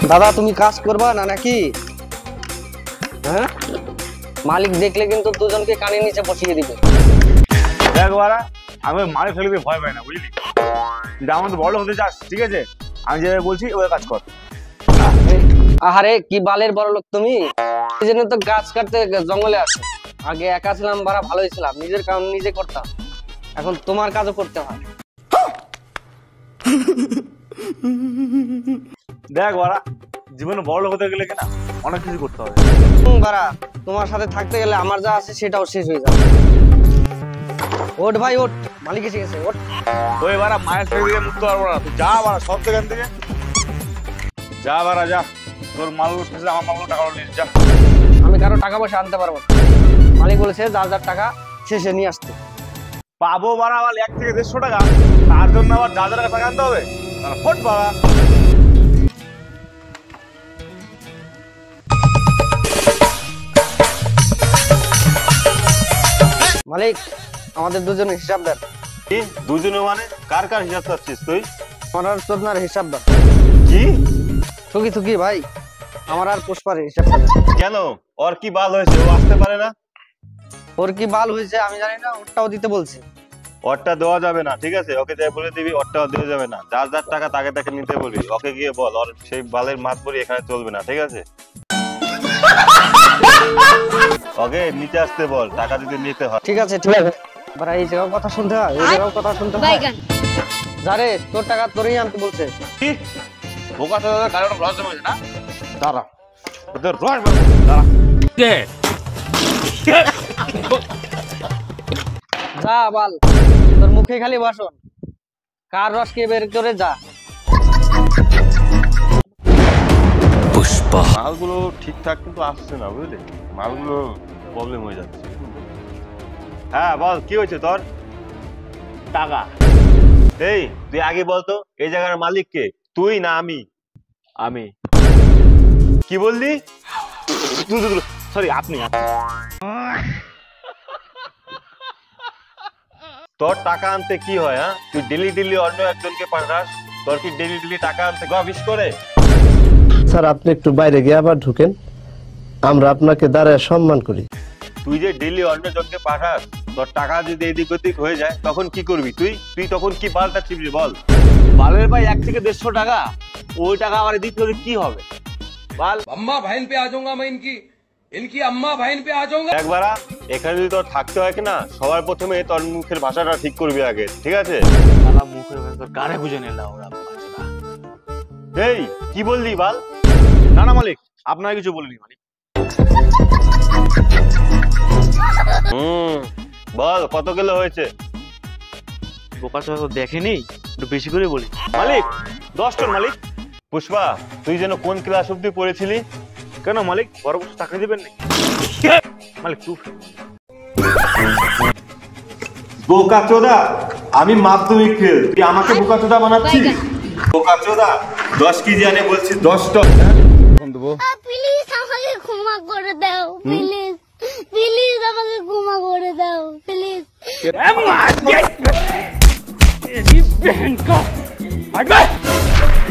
দাদা তুমি কাজ করবা না নাকি? হ্যাঁ, মালিক দেখলে কিন্তু দুজনকে কানের নিচে বসিয়ে দিবে। দেখ বাড়া, আমি মালিক ফেলবে ভয় পাই না, বুঝলি? যেমন তো বড় হতে চাস, ঠিক আছে, আমি যেভাবে বলছি ওই কাজ কর। আহারে কি বালের বড় লোক তুমি, এই জন্য তো গাছ কাটতে জঙ্গলে আসো। আগে একা ছিলাম, বাড়া ভালোই ছিলাম, নিজের কাম নিজে করতাম, এখন তোমার কাজও করতে হয়। দেখ বাড়া, জীবনে বড় লোক হতে গেলে কিনা অনেক কিছু করতে হবে। বাড়া, তোমার সাথে থাকতে গেলে আমার যা আছে সেটাও শেষ হয়ে যাবে। ওঠ ভাই ওঠ, মালিক এসে গেছে, ওঠ। ওই বাড়া মায়ের থেকে দিকে মুক্ত পারবো না, তুই যা বাড়া সব এখান থেকে যা বাড়া, যা। তোর মালগুলো শেষে আমার মালগুলো টাকা নিয়ে যা। আমি কারো টাকা পয়সা আনতে পারবো না, মালিক বলেছে যার যার টাকা শেষে নিয়ে আসতে। পাবো বাড়া আবার 1 থেকে 150 টাকা, তার জন্য আবার যা যা টাকা আনতে হবে। ফোট বাড়া। মালিক আমাদের দুজনের হিসাব দেন। কি দুজনে মানে? কার কার হিসাব চাচ্ছিস তুই? আমার আর চোদনার হিসাব দেন। কি থুকি থুকি ভাই, আমার আর পুষ্পার হিসাব দেন। কেন, ওর কি বাল হয়েছে, ও আসতে পারে না? ওর কি বাল হয়েছে আমি জানি না, ওরটাও দিতে বলছে। ওরটা দেওয়া যাবে না, ঠিক আছে, ওকে যাই বলে দিবি, ওরটাও দেওয়া যাবে না। যার যার টাকা তাকে তাকে নিতে বলবি, ওকে গিয়ে বল ওর সেই বালের মাত বলি এখানে চলবে না, ঠিক আছে? ওকে নিচে আসতে বল, টাকা যদি নিতে হয়। ঠিক আছে ঠিক আছে, বাড়া এই জায়গাও কথা শুনতে হয়, এই জায়গাও কথা শুনতে হয়। যারে তোর টাকা তোরই আনতে বলছে। কি বোকা দাদা কারণ রস জমেছে না? দাঁড়া, ওদের রস দাঁড়া। কে যা বাল, তোর মুখে খালি বাসন, কার রস কে বের করে যা। পুষ্পা মালগুলো ঠিকঠাক কিন্তু আসছে না, বুঝলি? মালগুলো প্রবলেম হয়ে যাচ্ছে। হ্যাঁ বল, কি হয়েছে তোর? টাকা। এই তুই আগে বলতো এই জায়গার মালিক কে, তুই না আমি? আমি। কি বললি? সরি আপনি। তোর টাকা আনতে কি হয়? হ্যাঁ, তুই ডেলি ডেলি অন্য একজনকে পাঠাস, তোর কি ডেলি ডেলি টাকা আনতে গফিস করে? স্যার আপনি একটু বাইরে গিয়ে আবার ঢুকেন, আমরা আপনাকে দাঁড়ায় সম্মান করি। তুই যে ডেলি অন্য জনকে পাঠাস, তোর টাকা যদি এদিক ওদিক হয়ে যায় তখন কি করবি তুই? তুই তখন কি বালটা চিবলি বল? বালের ভাই 1 থেকে 150 টাকা, ওই টাকা আমার এদিক থেকে কি হবে? বাল अम्मा बहन पे आ जाऊंगा मैं, इनकी अम्मा बहन पे आ जाऊंगा। একবার এখানে যদি তোর থাকতে হয় কিনা, সবার প্রথমে তোর মুখের ভাষাটা ঠিক করবি আগে, ঠিক আছে? শালা মুখের ভেতর কানে গুজে নিলা ওরা। এই কি বললি বাল? না না মালিক, আপনার কিছু বলিনি মালিক। বল কত কিলো হয়েছে? বোকা চোখা তো দেখেনি, একটু বেশি করে বলি। মালিক 10 টন মালিক। পুষ্পা তুই যেন কোন ক্লাস অব্দি পড়েছিলি? কেন মালিক, বড় বড় চাকরি দিবেন নাকি? মালিক তুই বোকাচোদা, আমি মাধ্যমিক ফেল, তুই আমাকে বোকাচোদা বানাচ্ছিস? বোকাচোদা 10 কেজি আনে বলছি 10 টন। প্লিজ আমাকে ক্ষমা করে দাও, প্লিজ প্লিজ আমাকে ক্ষমা করে দাও, প্লিজ।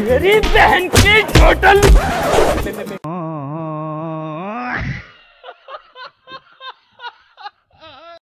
तेरी बहन की टोटल